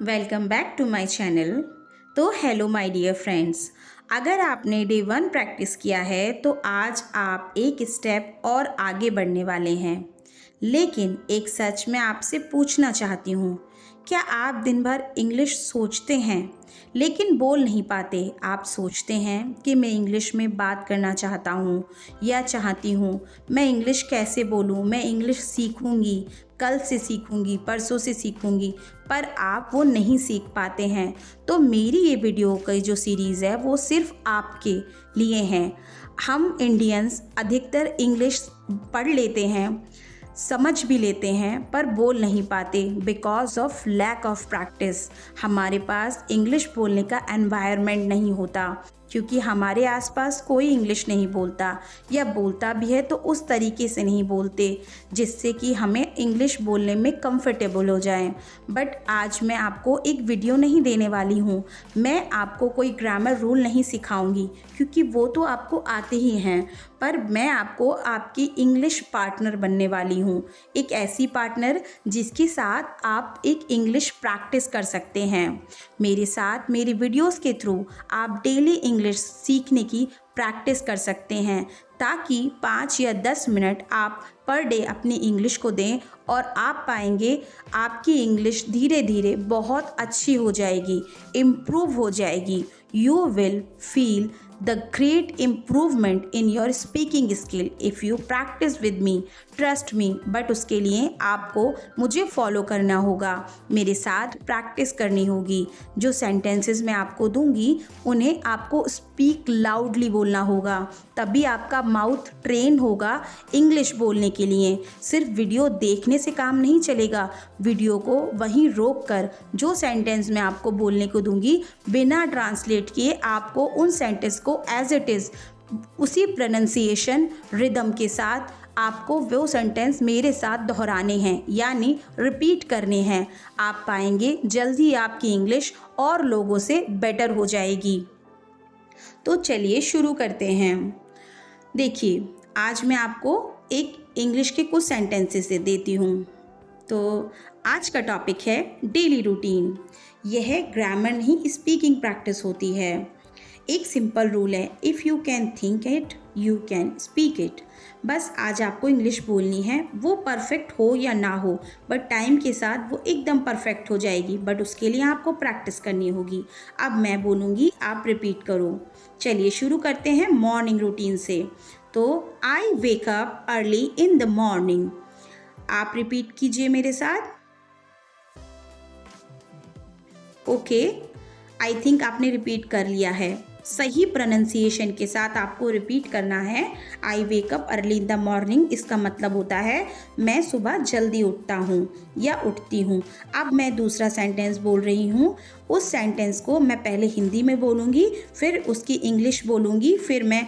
Welcome back to my channel. तो hello my dear friends, अगर आपने डे 1 प्रैक्टिस किया है तो आज आप एक स्टेप और आगे बढ़ने वाले हैं। लेकिन एक सच मैं आपसे पूछना चाहती हूँ, क्या आप दिन भर इंग्लिश सोचते हैं लेकिन बोल नहीं पाते? आप सोचते हैं कि मैं इंग्लिश में बात करना चाहता हूँ या चाहती हूँ, मैं इंग्लिश कैसे बोलूँ, मैं इंग्लिश सीखूँगी, कल से सीखूँगी, परसों से सीखूँगी, पर आप वो नहीं सीख पाते हैं। तो मेरी ये वीडियो की जो सीरीज़ है वो सिर्फ आपके लिए हैं। हम इंडियंस अधिकतर इंग्लिश पढ़ लेते हैं, समझ भी लेते हैं, पर बोल नहीं पाते because of lack of practice. हमारे पास इंग्लिश बोलने का एनवायरनमेंट नहीं होता, क्योंकि हमारे आसपास कोई इंग्लिश नहीं बोलता, या बोलता भी है तो उस तरीके से नहीं बोलते जिससे कि हमें इंग्लिश बोलने में कंफर्टेबल हो जाए। बट आज मैं आपको एक वीडियो नहीं देने वाली हूँ, मैं आपको कोई ग्रामर रूल नहीं सिखाऊंगी, क्योंकि वो तो आपको आते ही हैं, पर मैं आपको आपकी इंग्लिश पार्टनर बनने वाली हूँ। एक ऐसी पार्टनर जिसके साथ आप एक इंग्लिश प्रैक्टिस कर सकते हैं। मेरे साथ मेरी वीडियोस के थ्रू आप डेली इंग्लिश सीखने की प्रैक्टिस कर सकते हैं, ताकि 5 या 10 मिनट आप पर डे अपनी इंग्लिश को दें और आप पाएंगे आपकी इंग्लिश धीरे धीरे बहुत अच्छी हो जाएगी, इम्प्रूव हो जाएगी। You will feel the great improvement in your speaking skill if you practice with me, trust me। But उसके लिए आपको मुझे फॉलो करना होगा, मेरे साथ प्रैक्टिस करनी होगी। जो सेंटेंसेस मैं आपको दूंगी उन्हें आपको स्पीक लाउडली बोलना होगा, तभी आपका माउथ ट्रेन होगा इंग्लिश बोलने के लिए। सिर्फ वीडियो देखने से काम नहीं चलेगा, वीडियो को वहीं रोक कर जो सेंटेंस मैं आपको बोलने को दूंगी बिना ट्रांसलेट किए आपको उन सेंटेंस को एज इट इज़ उसी प्रोनाउंसिएशन रिदम के साथ आपको वो सेंटेंस मेरे साथ दोहराने हैं, यानी रिपीट करने हैं। आप पाएंगे जल्दी आपकी इंग्लिश और लोगों से बेटर हो जाएगी। तो चलिए शुरू करते हैं। देखिए, आज मैं आपको एक इंग्लिश के कुछ सेंटेंसेस से देती हूँ। तो आज का टॉपिक है डेली रूटीन। यह ग्रामर नहीं, स्पीकिंग प्रैक्टिस होती है। एक सिंपल रूल है, if you can think it you can speak it. बस आज आपको इंग्लिश बोलनी है, वो परफेक्ट हो या ना हो, बट टाइम के साथ वो एकदम परफेक्ट हो जाएगी, बट उसके लिए आपको प्रैक्टिस करनी होगी। अब मैं बोलूँगी, आप रिपीट करो। चलिए शुरू करते हैं मॉर्निंग रूटीन से। तो I wake up early in the morning. आप रिपीट कीजिए मेरे साथ। ओके, आई थिंक आपने रिपीट कर लिया है। सही प्रोनाउंसिएशन के साथ आपको रिपीट करना है। I wake up early in the morning, इसका मतलब होता है मैं सुबह जल्दी उठता हूँ या उठती हूँ। अब मैं दूसरा सेंटेंस बोल रही हूँ, उस सेंटेंस को मैं पहले हिंदी में बोलूँगी, फिर उसकी इंग्लिश बोलूँगी, फिर मैं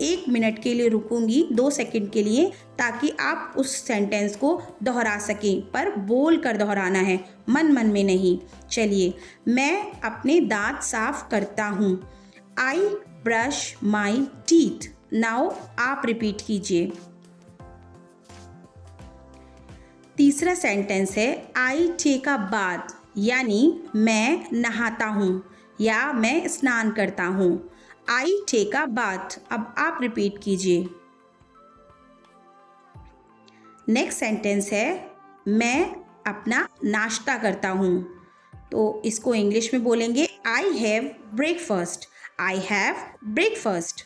1 मिनट के लिए रुकूंगी, 2 सेकंड के लिए, ताकि आप उस सेंटेंस को दोहरा सकें, पर बोल कर दोहराना है, मन मन में नहीं। चलिए, मैं अपने दांत साफ करता हूँ। I brush my teeth. Now आप रिपीट कीजिए। तीसरा सेंटेंस है आई टेक अ बाथ, यानी मैं नहाता हूँ या मैं स्नान करता हूँ। I take a bath. अब आप रिपीट कीजिए। नेक्स्ट सेंटेंस है मैं अपना नाश्ता करता हूँ। तो इसको इंग्लिश में बोलेंगे I have breakfast. I have breakfast.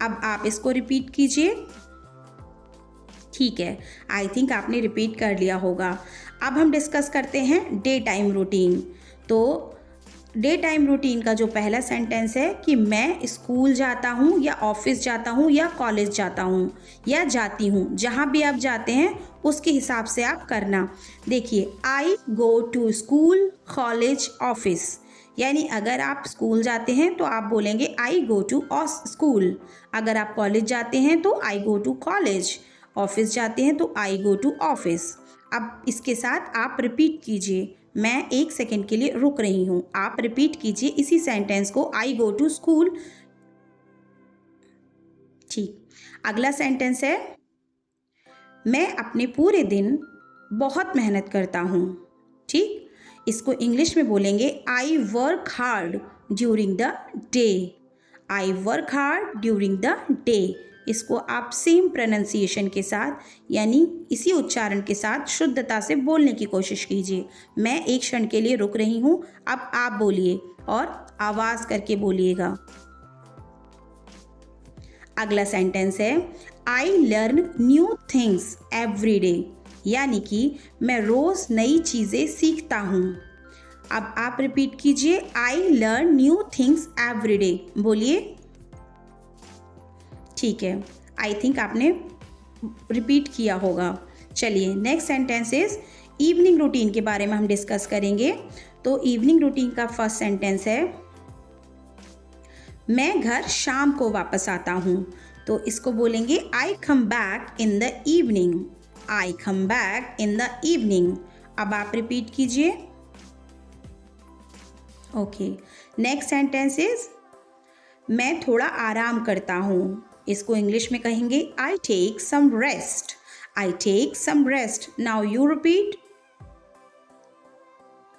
अब आप इसको रिपीट कीजिए। ठीक है, आई थिंक आपने रिपीट कर लिया होगा। अब हम डिस्कस करते हैं डे टाइम रूटीन। तो डे टाइम रूटीन का जो पहला सेंटेंस है कि मैं स्कूल जाता हूँ या ऑफिस जाता हूँ या कॉलेज जाता हूँ या जाती हूँ, जहाँ भी आप जाते हैं उसके हिसाब से आप करना। देखिए, I go to school, college, office, यानी अगर आप स्कूल जाते हैं तो आप बोलेंगे आई गो टू स्कूल। अगर आप कॉलेज जाते हैं तो आई गो टू कॉलेज। ऑफिस जाते हैं तो आई गो टू ऑफिस। अब इसके साथ आप रिपीट कीजिए। मैं 1 सेकेंड के लिए रुक रही हूँ, आप रिपीट कीजिए इसी सेंटेंस को, आई गो टू स्कूल। ठीक, अगला सेंटेंस है मैं अपने पूरे दिन बहुत मेहनत करता हूँ। ठीक, इसको इंग्लिश में बोलेंगे I work hard during the day. I work hard during the day. इसको आप सेम प्रोनाउंसिएशन के साथ यानी इसी उच्चारण के साथ शुद्धता से बोलने की कोशिश कीजिए। मैं एक क्षण के लिए रुक रही हूँ, अब आप बोलिए और आवाज़ करके बोलिएगा। अगला सेंटेंस है आई learn new things every day, यानी कि मैं रोज़ नई चीज़ें सीखता हूँ। अब आप रिपीट कीजिए, आई learn new things every day. बोलिए। ठीक है, आई थिंक आपने रिपीट किया होगा। चलिए next sentence is evening routine के बारे में हम डिस्कस करेंगे। तो इवनिंग रूटीन का फर्स्ट सेंटेंस है मैं घर शाम को वापस आता हूँ। तो इसको बोलेंगे I come back in the evening. I come back in the evening. अब आप रिपीट कीजिए। ओके, नेक्स्ट सेंटेंस इज मैं थोड़ा आराम करता हूँ। इसको इंग्लिश में कहेंगे I take some rest. I take some rest. Now you repeat.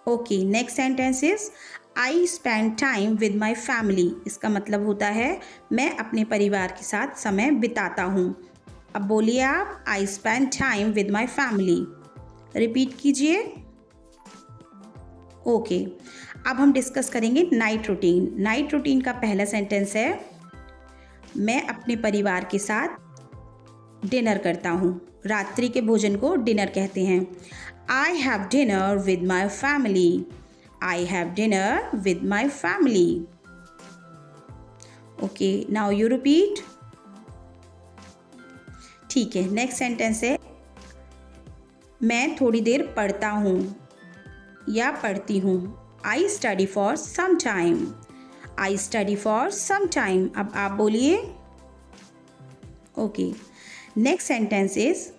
Okay, next sentence is I spend time with my family. इसका मतलब होता है मैं अपने परिवार के साथ समय बिताता हूँ। अब बोलिए आप, आई spend time with my family. Repeat कीजिए। ओके, अब हम डिस्कस करेंगे नाइट रूटीन। नाइट रूटीन का पहला सेंटेंस है मैं अपने परिवार के साथ डिनर करता हूँ। रात्रि के भोजन को डिनर कहते हैं। I have dinner with my family. I have dinner with my family. Okay, now you repeat. ठीक है, नेक्स्ट सेंटेंस है मैं थोड़ी देर पढ़ता हूँ या पढ़ती हूँ। I study for some time. I study for some time. अब आप बोलिए। ओके, नेक्स्ट सेंटेंस इज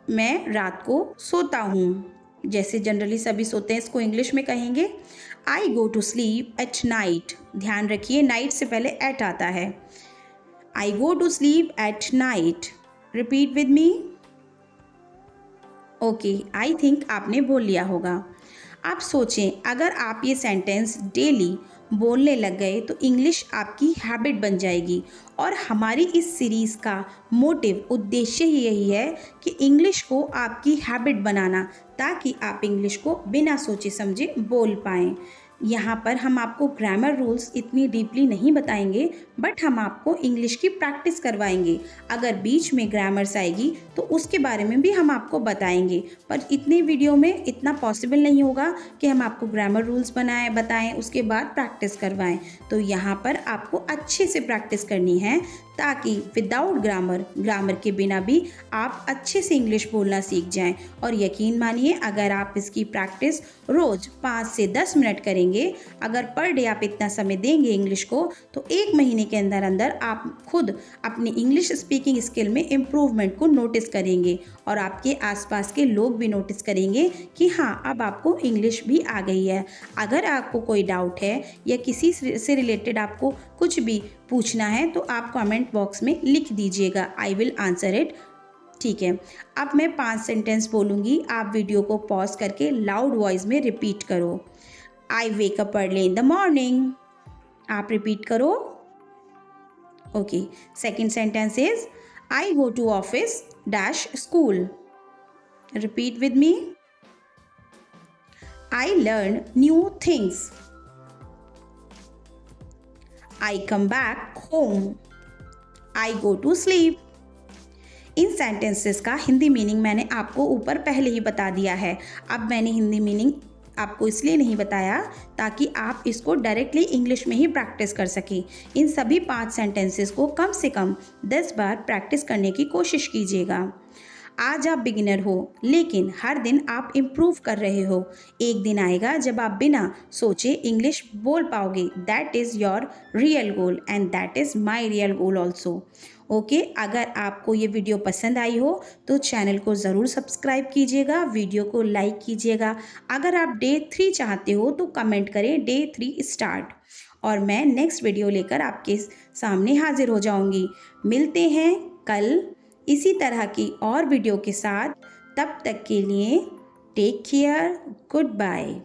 मैं रात को सोता हूँ। जैसे जनरली सभी सोते हैं, इसको इंग्लिश में कहेंगे I go to sleep at night. ध्यान रखिए, नाइट से पहले एट आता है। I go to sleep at night. Repeat with me. Okay, I think आपने बोल लिया होगा। आप सोचें, अगर आप ये सेंटेंस डेली बोलने लग गए तो इंग्लिश आपकी हैबिट बन जाएगी। और हमारी इस सीरीज़ का उद्देश्य ही यही है कि इंग्लिश को आपकी हैबिट बनाना, ताकि आप इंग्लिश को बिना सोचे समझे बोल पाएँ। यहाँ पर हम आपको ग्रामर रूल्स इतनी डीपली नहीं बताएंगे, बट हम आपको इंग्लिश की प्रैक्टिस करवाएंगे। अगर बीच में ग्रामर्स आएगी तो उसके बारे में भी हम आपको बताएंगे, पर इतने वीडियो में इतना पॉसिबल नहीं होगा कि हम आपको ग्रामर रूल्स बताएं उसके बाद प्रैक्टिस करवाएं। तो यहाँ पर आपको अच्छे से प्रैक्टिस करनी है, ताकि विदाउट ग्रामर के बिना भी आप अच्छे से इंग्लिश बोलना सीख जाएं। और यकीन मानिए, अगर आप इसकी प्रैक्टिस रोज़ 5 से 10 मिनट करेंगे, अगर पर डे आप इतना समय देंगे इंग्लिश को, तो 1 महीने के अंदर अंदर आप खुद अपनी इंग्लिश स्पीकिंग स्किल में इम्प्रूवमेंट को नोटिस करेंगे। और आपके आसपास के लोग भी नोटिस करेंगे कि हाँ, अब आपको इंग्लिश भी आ गई है। अगर आपको कोई डाउट है या किसी से रिलेटेड आपको कुछ भी पूछना है, तो आप कमेंट बॉक्स में लिख दीजिएगा। I will answer it. ठीक है, अब मैं 5 सेंटेंस बोलूँगी, आप वीडियो को पॉज करके लाउड वॉइस में रिपीट करो। I wake up early in the morning. आप रिपीट करो। Okay, second sentence is I go to office dash school. Repeat with me. I learn new things. I come back home. I go to sleep. इन sentences का Hindi meaning मैंने आपको ऊपर पहले ही बता दिया है। अब मैंने हिंदी मीनिंग आपको इसलिए नहीं बताया ताकि आप इसको डायरेक्टली इंग्लिश में ही प्रैक्टिस कर सकें। इन सभी 5 सेंटेंसेस को कम से कम 10 बार प्रैक्टिस करने की कोशिश कीजिएगा। आज आप बिगिनर हो, लेकिन हर दिन आप इम्प्रूव कर रहे हो। एक दिन आएगा जब आप बिना सोचे इंग्लिश बोल पाओगे। That is your real goal and that is my real goal also. Okay, अगर आपको ये वीडियो पसंद आई हो तो चैनल को ज़रूर सब्सक्राइब कीजिएगा, वीडियो को लाइक कीजिएगा। अगर आप डे 3 चाहते हो तो कमेंट करें डे 3 स्टार्ट, और मैं नेक्स्ट वीडियो लेकर आपके सामने हाजिर हो जाऊंगी। मिलते हैं कल इसी तरह की और वीडियो के साथ। तब तक के लिए टेक केयर, गुड बाय।